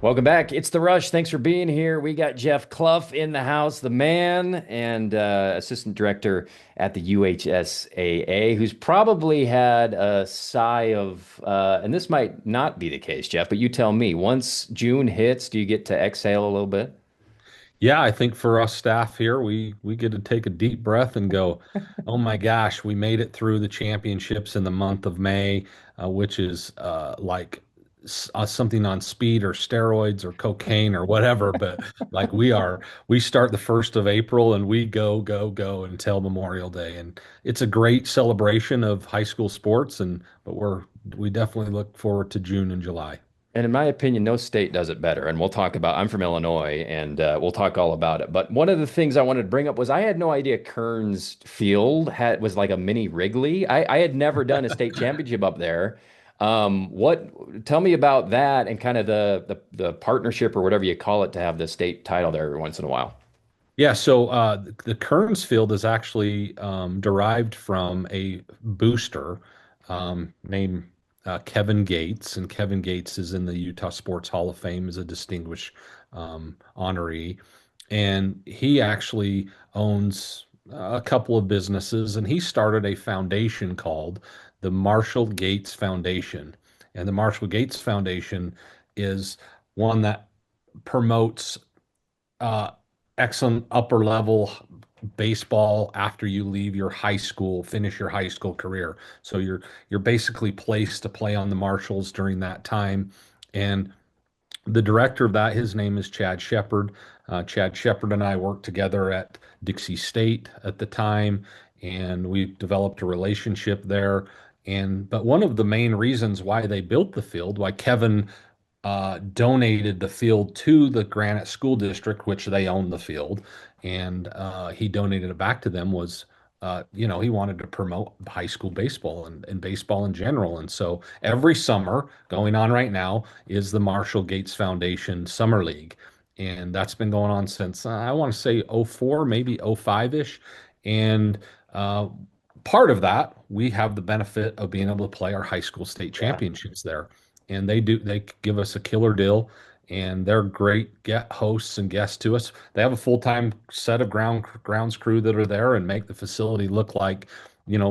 Welcome back. It's The Rush. Thanks for being here. We got Jeff Cluff in the house, the man and assistant director at the UHSAA, who's probably had a sigh of, and this might not be the case, Jeff, but you tell me, once June hits, do you get to exhale a little bit? Yeah, I think for us staff here, we get to take a deep breath and go, "Oh my gosh, we made it through the championships in the month of May, which is like something on speed or steroids or cocaine or whatever." But like we start the 1st of April and we go until Memorial Day, and it's a great celebration of high school sports. But we definitely look forward to June and July. And in my opinion, no state does it better. And we'll talk about, I'm from Illinois and we'll talk all about it. But one of the things I wanted to bring up was I had no idea Kearns Field was like a mini Wrigley. I had never done a state championship up there. Tell me about that and kind of the partnership or whatever you call it to have the state title there every once in a while. Yeah, so the Kearns field is actually derived from a booster named Kevin Gates, and Kevin Gates is in the Utah Sports Hall of Fame as a distinguished honoree, and he actually owns a couple of businesses, and he started a foundation called the Marshall Gates Foundation, and the Marshall Gates Foundation is one that promotes uh, excellent upper level baseball after you leave your high school, finish your high school career. So you're basically placed to play on the Marshalls during that time. And the director of that, his name is Chad Shepard. Chad Shepard and I worked together at Dixie State at the time, and we developed a relationship there. But one of the main reasons why they built the field, why Kevin donated the field to the Granite School District, which they own the field, and he donated it back to them. He wanted to promote high school baseball and baseball in general. And so every summer, going on right now, is the Marshall Gates Foundation Summer League. And that's been going on since I want to say '04, maybe '05-ish. And uh, part of that, we have the benefit of being able to play our high school state Yeah. championships there, and they give us a killer deal, and they're great get hosts and guests to us. They have a full-time set of grounds crew that are there and make the facility look like,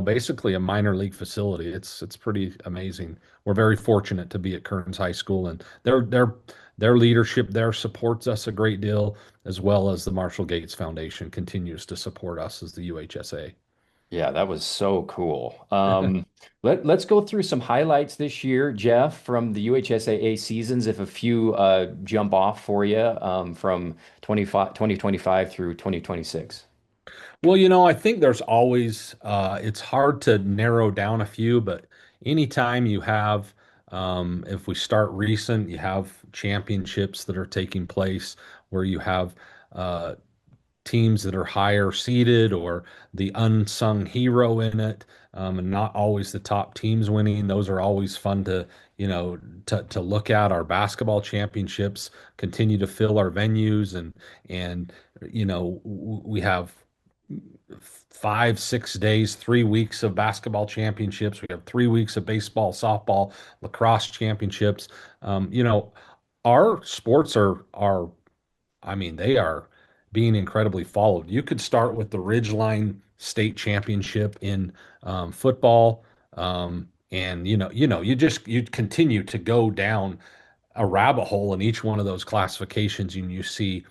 basically a minor league facility. It's pretty amazing. We're very fortunate to be at Kearns High School, and their leadership there supports us a great deal, as well as the Marshall Gates Foundation continues to support us as the UHSA. Yeah, that was so cool. Let's go through some highlights this year, Jeff, from the UHSAA seasons, if a few jump off for you from 2025 through 2026. Well, I think there's always, it's hard to narrow down a few, but anytime you have, if we start recent, you have championships that are taking place where you have uh, teams that are higher seeded or the unsung hero in it, and not always the top teams winning. Those are always fun to look at. Our basketball championships continue to fill our venues, and we have 5, 6 days, 3 weeks of basketball championships. We have 3 weeks of baseball, softball, lacrosse championships. Our sports are, I mean, they are being incredibly followed. You could start with the Ridgeline State Championship in football, and you continue to go down a rabbit hole in each one of those classifications, and you see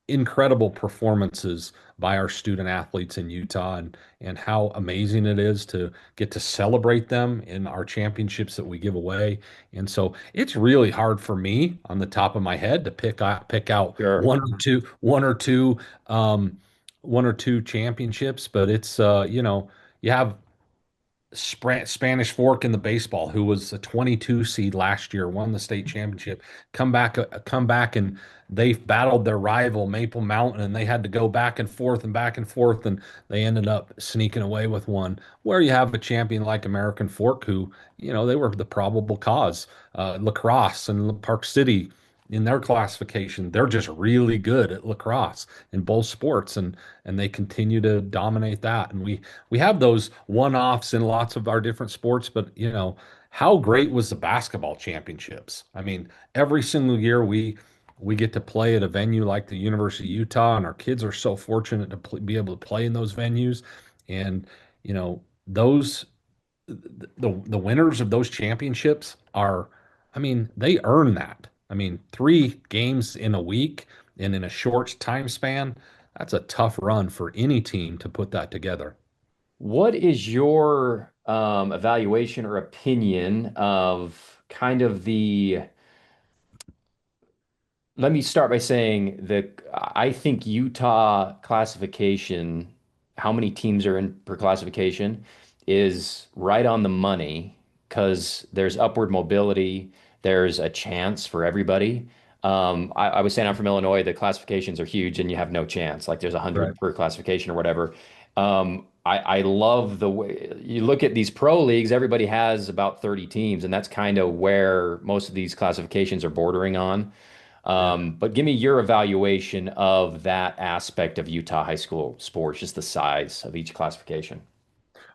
incredible performances by our student athletes in Utah, and how amazing it is to get to celebrate them in our championships that we give away. And so it's really hard for me on the top of my head to pick out Sure. um, one or two championships, but it's you have Spanish Fork in the baseball, who was a 22 seed last year, won the state championship. Come back, and they battled their rival Maple Mountain, and they had to go back and forth, and they ended up sneaking away with one. Where you have a champion like American Fork, who they were the probable cause. Lacrosse and Park City. in their classification, they're just really good at lacrosse in both sports, and they continue to dominate that. And we have those one-offs in lots of our different sports, but how great was the basketball championships? I mean, every single year we get to play at a venue like the University of Utah, and our kids are so fortunate to be able to play in those venues. And those the winners of those championships are, I mean, they earn that. I mean, 3 games in a week and in a short time span, that's a tough run for any team to put that together. What is your evaluation or opinion of kind of the let me start by saying that I think Utah classification, how many teams are in per classification, is right on the money because there's upward mobility, there's a chance for everybody. I was saying I'm from Illinois, the classifications are huge and you have no chance. Like there's Right. 100 per classification or whatever. I love the way you look at these pro leagues, everybody has about 30 teams, and that's kind of where most of these classifications are bordering on. Yeah. But give me your evaluation of that aspect of Utah high school sports, just the size of each classification.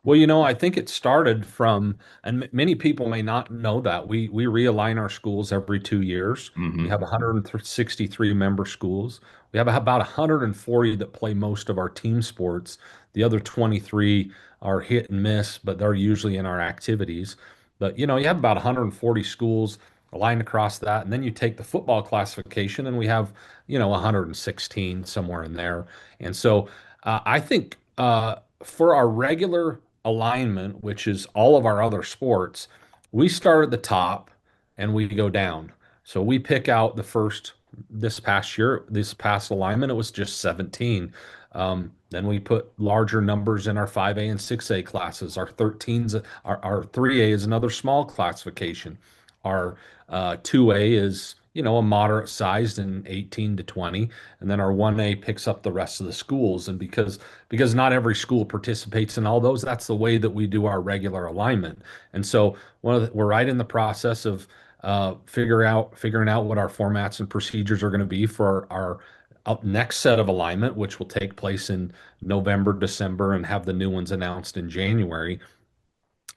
Well, I think it started from, and many people may not know that we realign our schools every 2 years. We Hmm. have 163 member schools. We have about 140 that play most of our team sports. The other 23 are hit and miss, but they're usually in our activities. But you have about 140 schools aligned across that, and then you take the football classification, and we have 116 somewhere in there. And so I think for our regular alignment, which is all of our other sports, we start at the top and we go down. So we pick out the first this past year, this past alignment, it was just 17. Then we put larger numbers in our 5A and 6A classes. Our 13s, our 3A is another small classification. Our 2A is, a moderate sized and 18 to 20. And then our 1A picks up the rest of the schools. And because not every school participates in all those, that's the way that we do our regular alignment. And so we're right in the process of figuring out what our formats and procedures are going to be for our up next set of alignment, which will take place in November, December, and have the new ones announced in January.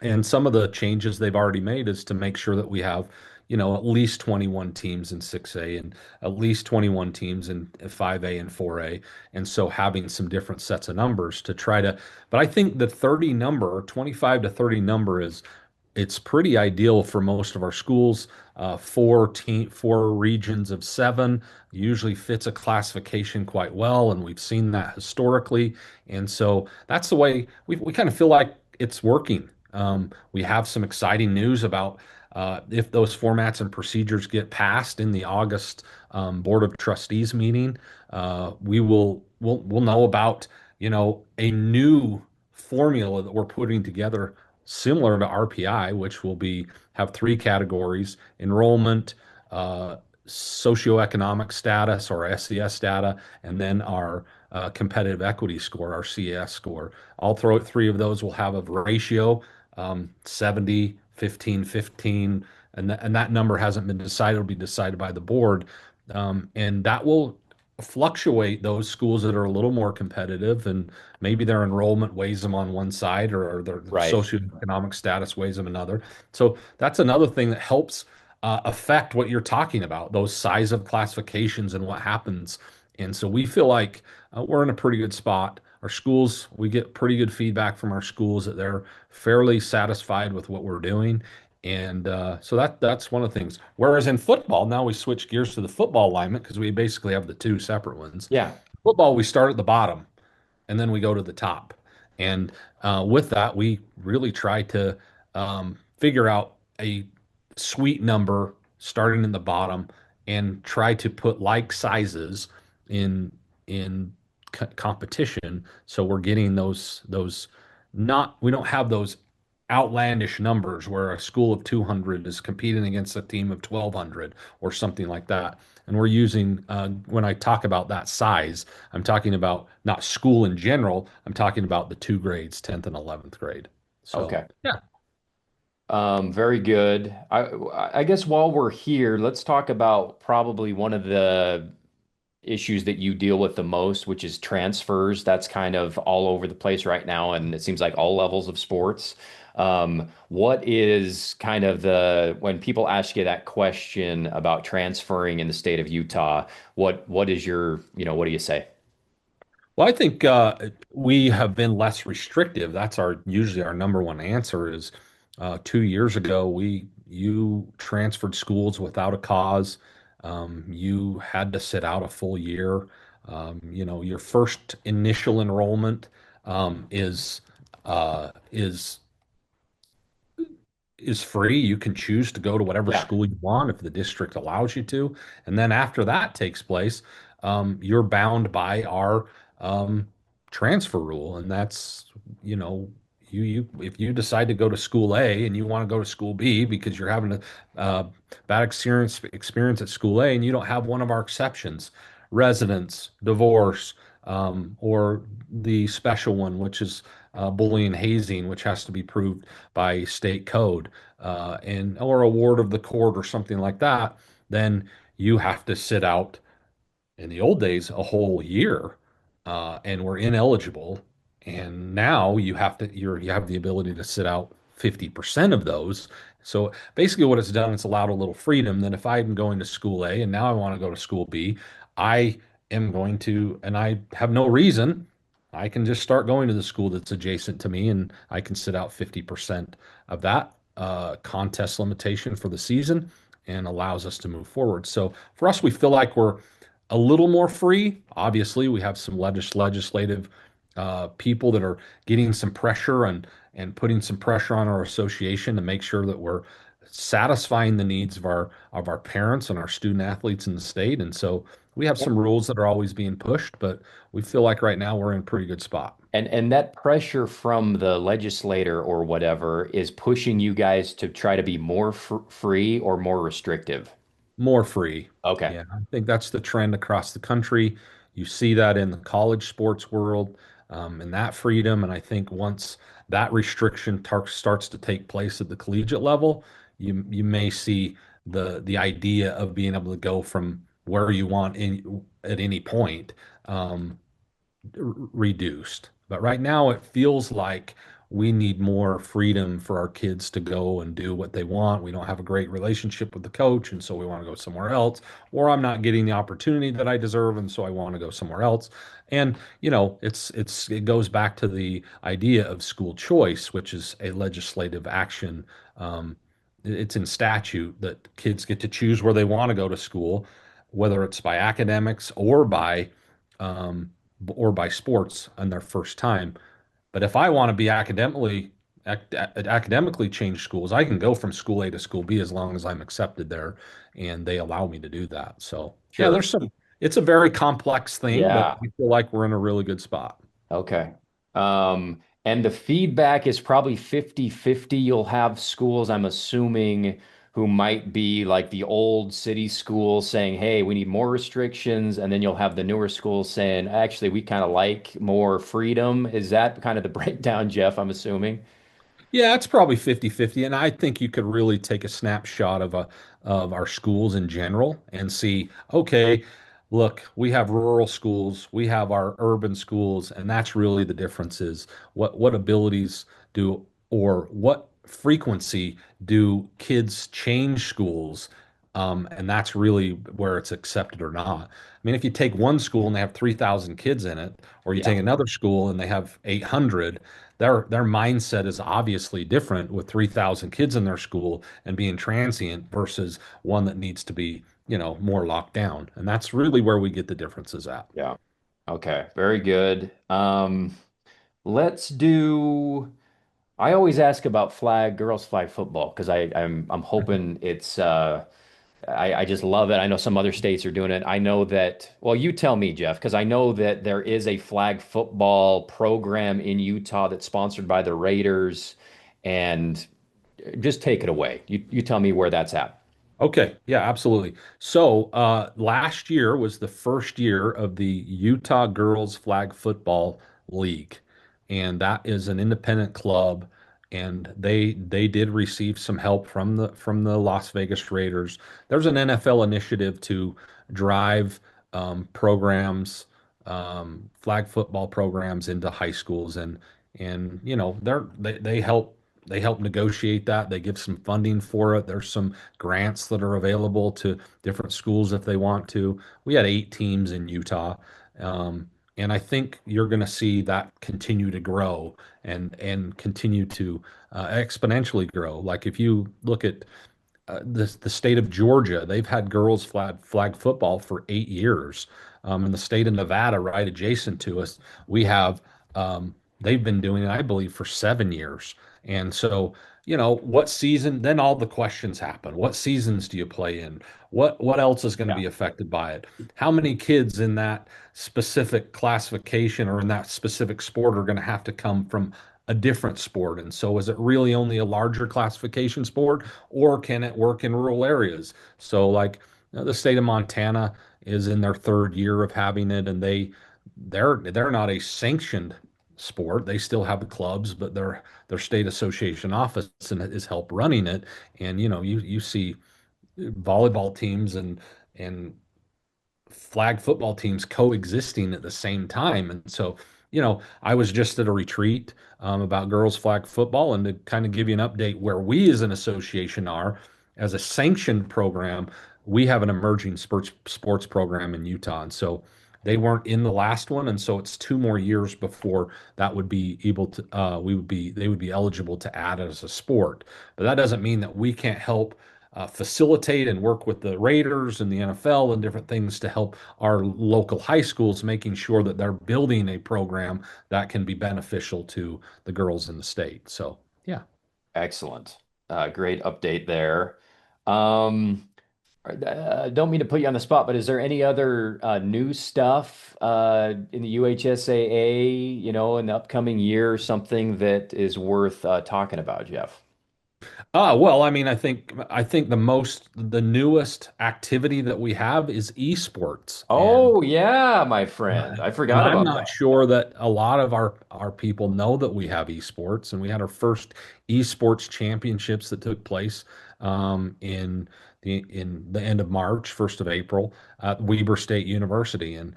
And some of the changes they've already made is to make sure that we have, at least 21 teams in 6A and at least 21 teams in 5A and 4A. And so having some different sets of numbers to try to, but I think the 30 number, 25 to 30 number it's pretty ideal for most of our schools. 4 regions of 7 usually fits a classification quite well, and we've seen that historically. And so that's the way we kind of feel like it's working. We have some exciting news about if those formats and procedures get passed in the August Board of Trustees meeting. We'll know about a new formula that we're putting together similar to RPI, which will be have 3 categories: enrollment, socioeconomic status or SES data, and then our competitive equity score, our CES score. All 3 of those will have a ratio 70, 15, 15, and that number hasn't been decided. It'll be decided by the board. And that will fluctuate those schools that are a little more competitive, and maybe their enrollment weighs them on one side, or their Right. socioeconomic status weighs them another. So that's another thing that helps affect what you're talking about, those size of classifications and what happens. And so we feel like we're in a pretty good spot. Our schools, we get pretty good feedback from our schools that they're fairly satisfied with what we're doing. And so that's one of the things. Whereas in football, now we switch gears to the football alignment because we basically have the 2 separate ones. Yeah. Football, we start at the bottom and then we go to the top. And with that, we really try to figure out a sweet number starting in the bottom and try to put like sizes in competition. So we're getting those not we don't have those outlandish numbers where a school of 200 is competing against a team of 1200 or something like that. And we're using, when I talk about that size, I'm talking about not school in general. I'm talking about the 2 grades, 10th and 11th grade. So, Okay. yeah. Very good. I guess while we're here, let's talk about probably one of the issues that you deal with the most, which is transfers. That's kind of all over the place right now, and it seems like all levels of sports. What is kind of when people ask you that question about transferring in the state of Utah, what is what do you say? Well, I think we have been less restrictive. That's our usually our number one answer is 2 years ago we you transferred schools without a cause. You had to sit out a full year. Your first initial enrollment is is free. You can choose to go to whatever Yeah. school you want if the district allows you to. And then after that takes place, you're bound by our um, transfer rule. And that's, you know, you if you decide to go to school A and you want to go to school B because you're having a uh, bad experience at school A and you don't have one of our exceptions, residence, divorce, or the special one, which is bullying, hazing, which has to be proved by state code, and or a ward of the court or something like that, then you have to sit out in the old days a whole year, and we're ineligible. And now you have the ability to sit out 50% of those. So basically what it's done, it's allowed a little freedom that if I'm going to school A and now I want to go to school B, I am going to, and I have no reason, I can just start going to the school that's adjacent to me and I can sit out 50% of that contest limitation for the season and allows us to move forward. So for us, we feel like we're a little more free. Obviously, we have some legislative people that are getting some pressure and putting some pressure on our association to make sure that we're satisfying the needs of our parents and our student athletes in the state. And so we have some rules that are always being pushed, but we feel like right now we're in a pretty good spot. And that pressure from the legislator or whatever is pushing you guys to try to be more free or more restrictive. More free. Okay. Yeah, I think that's the trend across the country. You see that in the college sports world, and that freedom. And I think once that restriction starts to take place at the collegiate level, you may see the idea of being able to go from where you want in at any point, reduced. But right now, it feels like we need more freedom for our kids to go and do what they want. We don't have a great relationship with the coach, and so we want to go somewhere else. Or I'm not getting the opportunity that I deserve, and so I want to go somewhere else. And it goes back to the idea of school choice, which is a legislative action. It's in statute that kids get to choose where they want to go to school, whether it's by academics um, or by sports on their first time. But if I want to be academically change schools, I can go from school A to school B as long as I'm accepted there, and they allow me to do that. So yeah, Sure. it's a very complex thing, but Yeah. we feel like we're in a really good spot. Okay. And the feedback is probably 50-50. You'll have schools, I'm assuming, who might be like the old city schools saying, hey, we need more restrictions. And then you'll have the newer schools saying, actually, we kind of like more freedom. Is that kind of the breakdown, Jeff? I'm assuming. Yeah, it's probably 50-50, and I think you could really take a snapshot of our schools in general and see, okay, look, we have rural schools, we have our urban schools, and that's really the difference is what abilities do or what frequency do kids change schools? And that's really where it's accepted or not. I mean, if you take one school and they have 3,000 kids in it, or you Yeah. take another school and they have 800, their mindset is obviously different with 3,000 kids in their school and being transient versus one that needs to be, more locked down. And that's really where we get the differences at. Yeah. Okay. Very good. Let's do. I always ask about girls flag football because I'm hoping it's I just love it. I know some other states are doing it. I know that, well, you tell me, Jeff, because I know that there is a flag football program in Utah that's sponsored by the Raiders. And just take it away. You tell me where that's at. Okay, yeah, absolutely. So, last year was the first year of the Utah Girls Flag Football League, and that is an independent club and they did receive some help from the Las Vegas Raiders. There's an NFL initiative to drive programs, flag football programs into high schools, and you know they help negotiate that. They give some funding for it. There's some grants that are available to different schools if they want to. We had 8 teams in Utah. And I think you're going to see that continue to grow and continue to exponentially grow. Like if you look at the state of Georgia, they've had girls flag football for 8 years. In the state of Nevada, right adjacent to us, we have they've been doing it, I believe, for 7 years. And so, you know, what season? Then all the questions happen. What seasons do you play in? What else is going to Yeah. be affected by it? How many kids in that specific classification or in that specific sport are going to have to come from a different sport? And so, is it really only a larger classification sport? Or can it work in rural areas? So, like the state of Montana is in their third year of having it, and they're not a sanctioned sport. They still have the clubs, but their state association office and is help running it. And you know, you see volleyball teams and flag football teams coexisting at the same time. And so, you know, I was just at a retreat about girls flag football, and to kind of give you an update where we as an association are as a sanctioned program, we have an emerging sports program in Utah. And so they weren't in the last one. And so it's 2 more years before that would be able to, they would be eligible to add it as a sport. But that doesn't mean that we can't help facilitate and work with the Raiders and the NFL and different things to help our local high schools, making sure that they're building a program that can be beneficial to the girls in the state. So, yeah. Excellent. Great update there. Um, don't mean to put you on the spot, but is there any other new stuff in the UHSAA, you know, in the upcoming year, something that is worth talking about, Jeff? Well, I mean, I think the newest activity that we have is esports, and Oh, yeah, my Uh, friend. I and forgot I'm about not that. sure that a lot of our people know that we have esports, and we had our first esports championships that took place in the end of March, 1st of April at Weber State University, and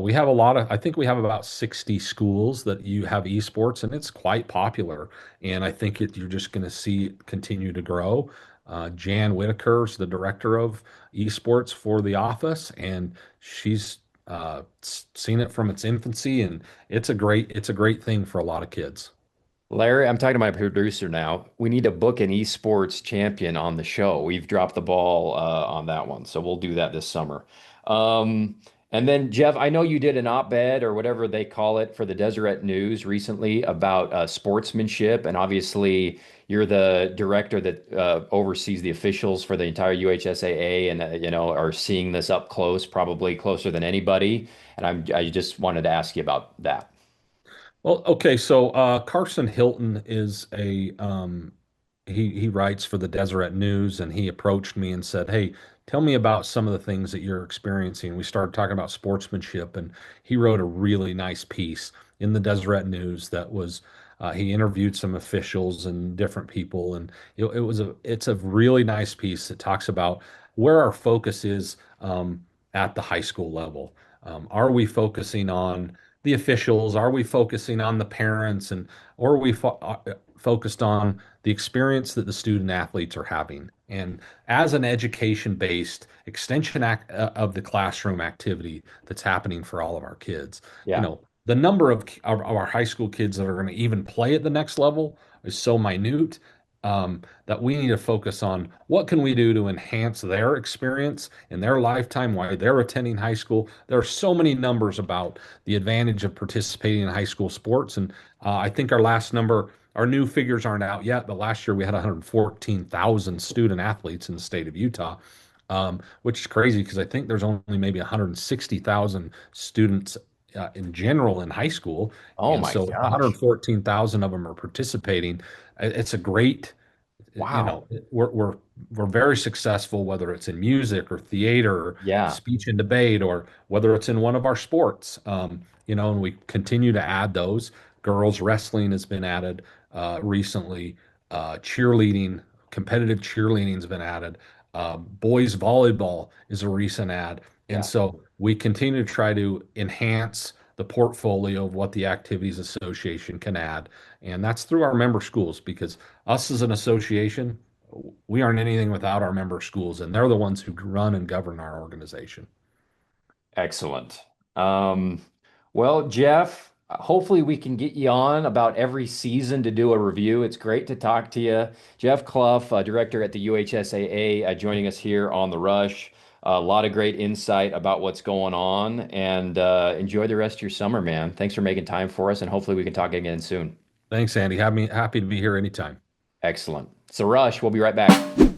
we have a lot of. I think we have about 60 schools that you have esports, and it's quite popular. And I think you're just going to see it continue to grow. Jan Whitaker is the director of esports for the office, and she's seen it from its infancy, and it's a great thing for a lot of kids. Larry, I'm talking to my producer now. We need to book an esports champion on the show. We've dropped the ball on that one, so we'll do that this summer. Um, and then, Jeff, I know you did an op-ed or whatever they call it for the Deseret News recently about sportsmanship, and obviously you're the director that oversees the officials for the entire UHSAA, and you know are seeing this up close, probably closer than anybody. And I just wanted to ask you about that. Well, okay, so Carson Hilton is a he writes for the Deseret News, and he approached me and said, "Hey, tell me about some of the things that you're experiencing." We started talking about sportsmanship, and he wrote a really nice piece in the Deseret News that was he interviewed some officials and different people, and it's a really nice piece that talks about where our focus is at the high school level. Are we focusing on the officials? Are we focusing on the parents, and or are we focused on the experience that the student athletes are having? And as an education-based extension of the classroom activity that's happening for all of our kids, you Yeah. know, the number of our high school kids that are going to even play at the next level is so minute that we need to focus on what can we do to enhance their experience in their lifetime while they're attending high school. There are so many numbers about the advantage of participating in high school sports, and I think our new figures aren't out yet, but last year we had 114,000 student athletes in the state of Utah. Which is crazy because I think there's only maybe 160,000 students in general in high school. Oh And my so gosh. 114,000 of them are participating. It's a great, you Wow. know, we're very successful, whether it's in music or theater or Yeah. speech and debate, or whether it's in one of our sports. You know, and we continue to add those. Girls wrestling has been added recently. cheerleading, competitive cheerleading has been added. Boys volleyball is a recent add. And Yeah. so we continue to try to enhance the portfolio of what the Activities Association can add. And that's through our member schools because us as an association, we aren't anything without our member schools, and they're the ones who run and govern our organization. Excellent. Um, well, Jeff, hopefully we can get you on about every season to do a review. It's great to talk to you. Jeff Cluff, director at the UHSAA, joining us here on The Rush. A lot of great insight about what's going on, and enjoy the rest of your summer, man. Thanks for making time for us, and hopefully we can talk again soon. Thanks, Andy. Happy to be here anytime. Excellent. It's The Rush. We'll be right back.